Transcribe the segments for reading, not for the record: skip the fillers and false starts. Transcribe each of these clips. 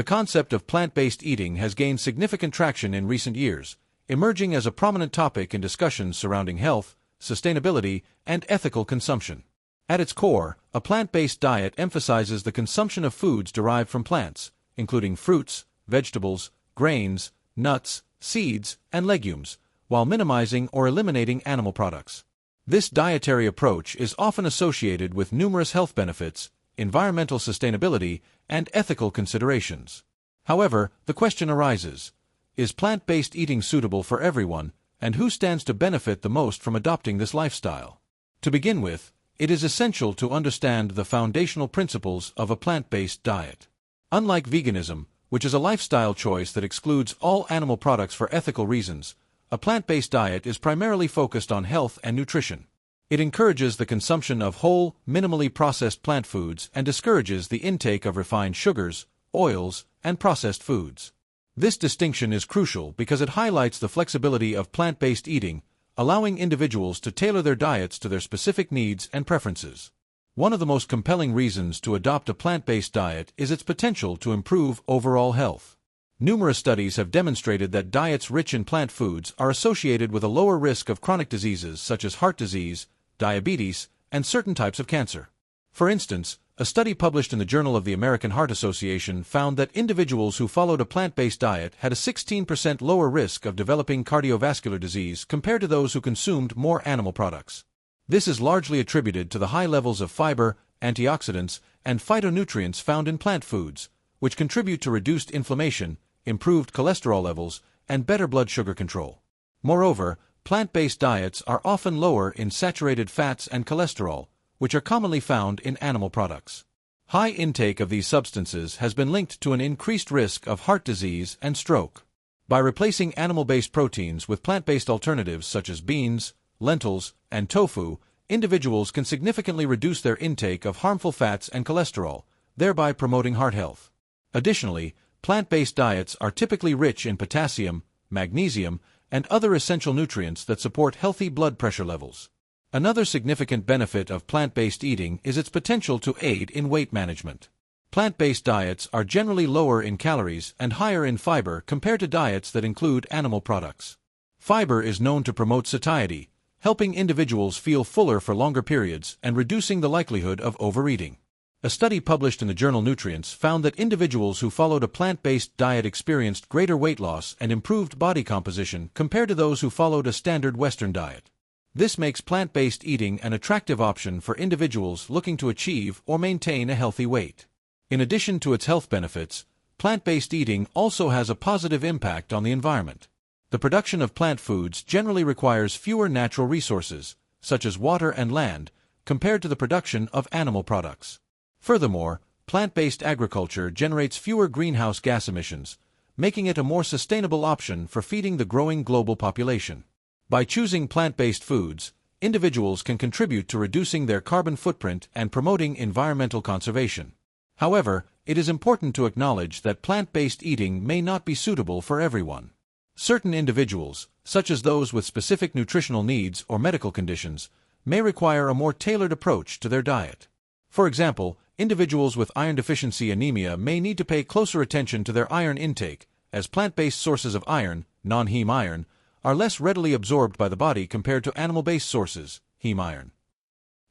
The concept of plant-based eating has gained significant traction in recent years, emerging as a prominent topic in discussions surrounding health, sustainability, and ethical consumption. At its core, a plant-based diet emphasizes the consumption of foods derived from plants, including fruits, vegetables, grains, nuts, seeds, and legumes, while minimizing or eliminating animal products. This dietary approach is often associated with numerous health benefits, environmental sustainability, and ethical considerations. However, the question arises, is plant-based eating suitable for everyone, and who stands to benefit the most from adopting this lifestyle? To begin with, it is essential to understand the foundational principles of a plant-based diet. Unlike veganism, which is a lifestyle choice that excludes all animal products for ethical reasons, a plant-based diet is primarily focused on health and nutrition. It encourages the consumption of whole, minimally processed plant foods and discourages the intake of refined sugars, oils, and processed foods. This distinction is crucial because it highlights the flexibility of plant-based eating, allowing individuals to tailor their diets to their specific needs and preferences. One of the most compelling reasons to adopt a plant-based diet is its potential to improve overall health. Numerous studies have demonstrated that diets rich in plant foods are associated with a lower risk of chronic diseases such as heart disease, diabetes, and certain types of cancer. For instance, a study published in the Journal of the American Heart Association found that individuals who followed a plant-based diet had a 16% lower risk of developing cardiovascular disease compared to those who consumed more animal products. This is largely attributed to the high levels of fiber, antioxidants, and phytonutrients found in plant foods, which contribute to reduced inflammation, improved cholesterol levels, and better blood sugar control. Moreover, plant-based diets are often lower in saturated fats and cholesterol, which are commonly found in animal products. High intake of these substances has been linked to an increased risk of heart disease and stroke. By replacing animal-based proteins with plant-based alternatives such as beans, lentils, and tofu, individuals can significantly reduce their intake of harmful fats and cholesterol, thereby promoting heart health. Additionally, plant-based diets are typically rich in potassium, magnesium, and other essential nutrients that support healthy blood pressure levels. Another significant benefit of plant-based eating is its potential to aid in weight management. Plant-based diets are generally lower in calories and higher in fiber compared to diets that include animal products. Fiber is known to promote satiety, helping individuals feel fuller for longer periods and reducing the likelihood of overeating. A study published in the journal Nutrients found that individuals who followed a plant-based diet experienced greater weight loss and improved body composition compared to those who followed a standard Western diet. This makes plant-based eating an attractive option for individuals looking to achieve or maintain a healthy weight. In addition to its health benefits, plant-based eating also has a positive impact on the environment. The production of plant foods generally requires fewer natural resources, such as water and land, compared to the production of animal products. Furthermore, plant-based agriculture generates fewer greenhouse gas emissions, making it a more sustainable option for feeding the growing global population. By choosing plant-based foods, individuals can contribute to reducing their carbon footprint and promoting environmental conservation. However, it is important to acknowledge that plant-based eating may not be suitable for everyone. Certain individuals, such as those with specific nutritional needs or medical conditions, may require a more tailored approach to their diet. For example, individuals with iron deficiency anemia may need to pay closer attention to their iron intake, as plant-based sources of iron, non-heme iron, are less readily absorbed by the body compared to animal-based sources, heme iron.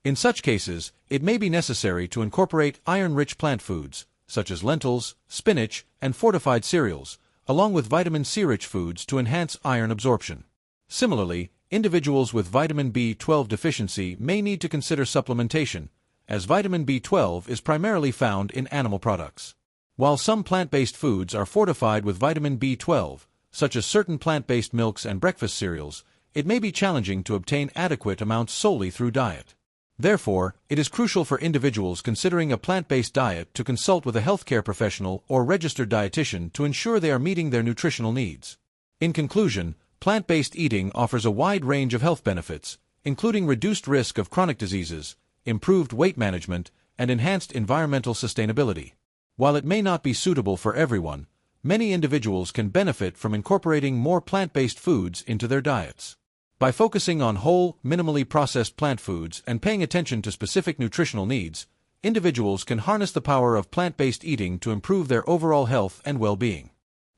In such cases, it may be necessary to incorporate iron-rich plant foods, such as lentils, spinach, and fortified cereals, along with vitamin C-rich foods to enhance iron absorption. Similarly, individuals with vitamin B12 deficiency may need to consider supplementation, as vitamin B12 is primarily found in animal products. While some plant-based foods are fortified with vitamin B12, such as certain plant-based milks and breakfast cereals, it may be challenging to obtain adequate amounts solely through diet. Therefore, it is crucial for individuals considering a plant-based diet to consult with a healthcare professional or registered dietitian to ensure they are meeting their nutritional needs. In conclusion, plant-based eating offers a wide range of health benefits, including reduced risk of chronic diseases, improved weight management, and enhanced environmental sustainability. While it may not be suitable for everyone, many individuals can benefit from incorporating more plant-based foods into their diets. By focusing on whole, minimally processed plant foods and paying attention to specific nutritional needs, individuals can harness the power of plant-based eating to improve their overall health and well-being.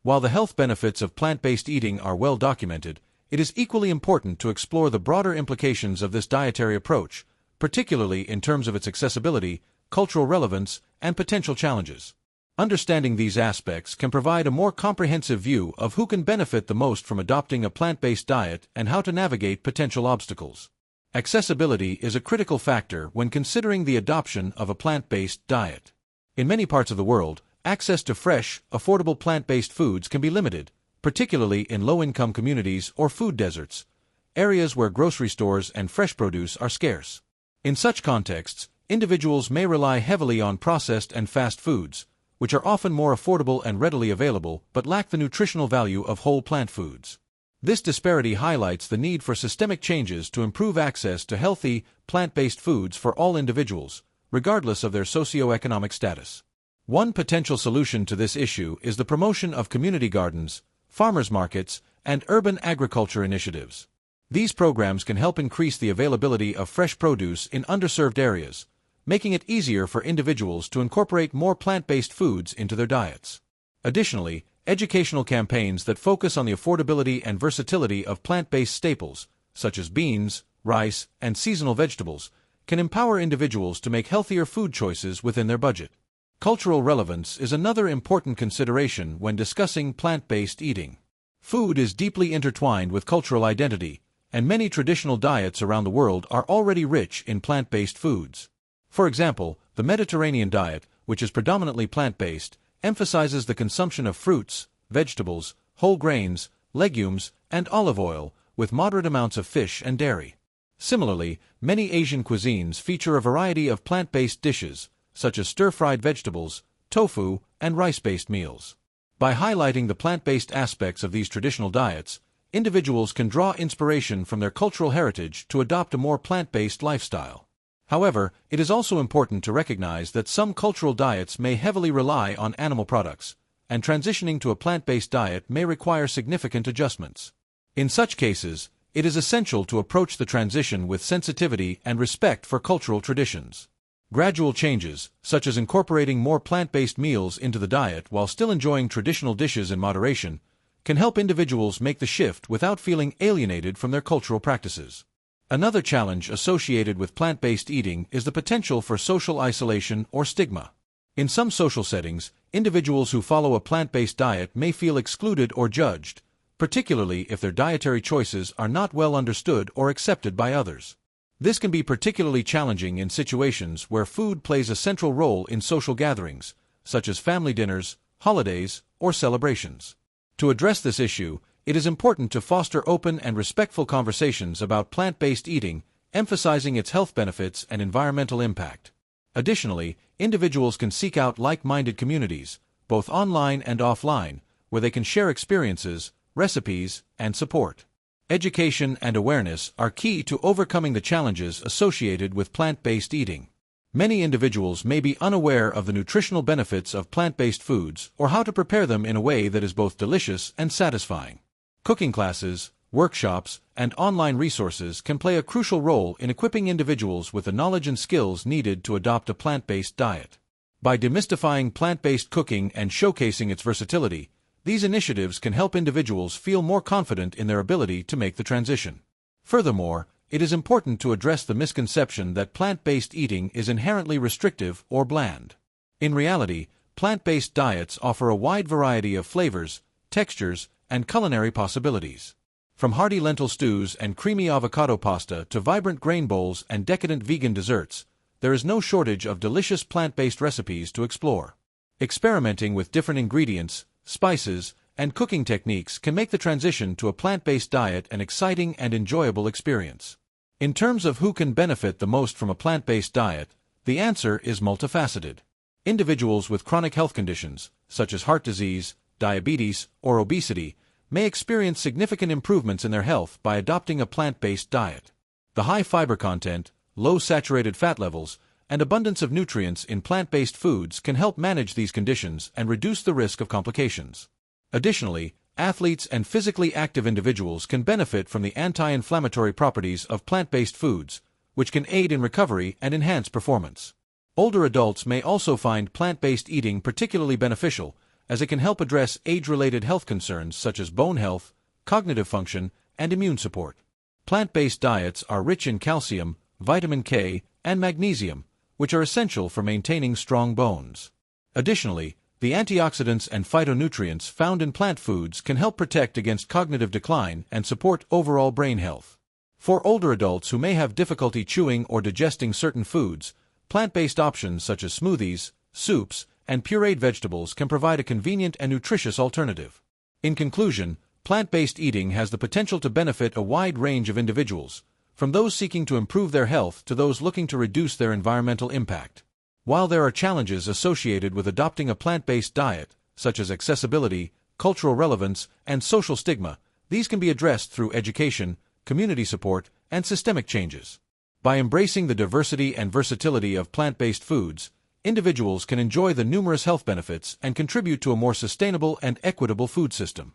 While the health benefits of plant-based eating are well documented, it is equally important to explore the broader implications of this dietary approach, particularly in terms of its accessibility, cultural relevance, and potential challenges. Understanding these aspects can provide a more comprehensive view of who can benefit the most from adopting a plant-based diet and how to navigate potential obstacles. Accessibility is a critical factor when considering the adoption of a plant-based diet. In many parts of the world, access to fresh, affordable plant-based foods can be limited, particularly in low-income communities or food deserts, areas where grocery stores and fresh produce are scarce. In such contexts, individuals may rely heavily on processed and fast foods, which are often more affordable and readily available but lack the nutritional value of whole plant foods. This disparity highlights the need for systemic changes to improve access to healthy, plant-based foods for all individuals, regardless of their socioeconomic status. One potential solution to this issue is the promotion of community gardens, farmers markets, and urban agriculture initiatives. These programs can help increase the availability of fresh produce in underserved areas, making it easier for individuals to incorporate more plant-based foods into their diets. Additionally, educational campaigns that focus on the affordability and versatility of plant-based staples, such as beans, rice, and seasonal vegetables, can empower individuals to make healthier food choices within their budget. Cultural relevance is another important consideration when discussing plant-based eating. Food is deeply intertwined with cultural identity, and many traditional diets around the world are already rich in plant-based foods. For example, the Mediterranean diet, which is predominantly plant-based, emphasizes the consumption of fruits, vegetables, whole grains, legumes, and olive oil, with moderate amounts of fish and dairy. Similarly, many Asian cuisines feature a variety of plant-based dishes, such as stir-fried vegetables, tofu, and rice-based meals. By highlighting the plant-based aspects of these traditional diets, individuals can draw inspiration from their cultural heritage to adopt a more plant-based lifestyle. However, it is also important to recognize that some cultural diets may heavily rely on animal products, and transitioning to a plant-based diet may require significant adjustments. In such cases, it is essential to approach the transition with sensitivity and respect for cultural traditions. Gradual changes, such as incorporating more plant-based meals into the diet while still enjoying traditional dishes in moderation, can help individuals make the shift without feeling alienated from their cultural practices. Another challenge associated with plant-based eating is the potential for social isolation or stigma. In some social settings, individuals who follow a plant-based diet may feel excluded or judged, particularly if their dietary choices are not well understood or accepted by others. This can be particularly challenging in situations where food plays a central role in social gatherings, such as family dinners, holidays, or celebrations. To address this issue, it is important to foster open and respectful conversations about plant-based eating, emphasizing its health benefits and environmental impact. Additionally, individuals can seek out like-minded communities, both online and offline, where they can share experiences, recipes, and support. Education and awareness are key to overcoming the challenges associated with plant-based eating. Many individuals may be unaware of the nutritional benefits of plant-based foods or how to prepare them in a way that is both delicious and satisfying. Cooking classes, workshops, and online resources can play a crucial role in equipping individuals with the knowledge and skills needed to adopt a plant-based diet. By demystifying plant-based cooking and showcasing its versatility, these initiatives can help individuals feel more confident in their ability to make the transition. Furthermore, it is important to address the misconception that plant-based eating is inherently restrictive or bland. In reality, plant-based diets offer a wide variety of flavors, textures, and culinary possibilities. From hearty lentil stews and creamy avocado pasta to vibrant grain bowls and decadent vegan desserts, there is no shortage of delicious plant-based recipes to explore. Experimenting with different ingredients, spices, and cooking techniques can make the transition to a plant-based diet an exciting and enjoyable experience. In terms of who can benefit the most from a plant-based diet, the answer is multifaceted. Individuals with chronic health conditions, such as heart disease, diabetes, or obesity, may experience significant improvements in their health by adopting a plant-based diet. The high fiber content, low saturated fat levels, and abundance of nutrients in plant-based foods can help manage these conditions and reduce the risk of complications. Additionally, athletes and physically active individuals can benefit from the anti-inflammatory properties of plant-based foods, which can aid in recovery and enhance performance. Older adults may also find plant-based eating particularly beneficial, as it can help address age-related health concerns such as bone health, cognitive function, and immune support. Plant-based diets are rich in calcium, vitamin K, and magnesium, which are essential for maintaining strong bones. Additionally, the antioxidants and phytonutrients found in plant foods can help protect against cognitive decline and support overall brain health. For older adults who may have difficulty chewing or digesting certain foods, plant-based options such as smoothies, soups, and pureed vegetables can provide a convenient and nutritious alternative. In conclusion, plant-based eating has the potential to benefit a wide range of individuals, from those seeking to improve their health to those looking to reduce their environmental impact. While there are challenges associated with adopting a plant-based diet, such as accessibility, cultural relevance, and social stigma, these can be addressed through education, community support, and systemic changes. By embracing the diversity and versatility of plant-based foods, individuals can enjoy the numerous health benefits and contribute to a more sustainable and equitable food system.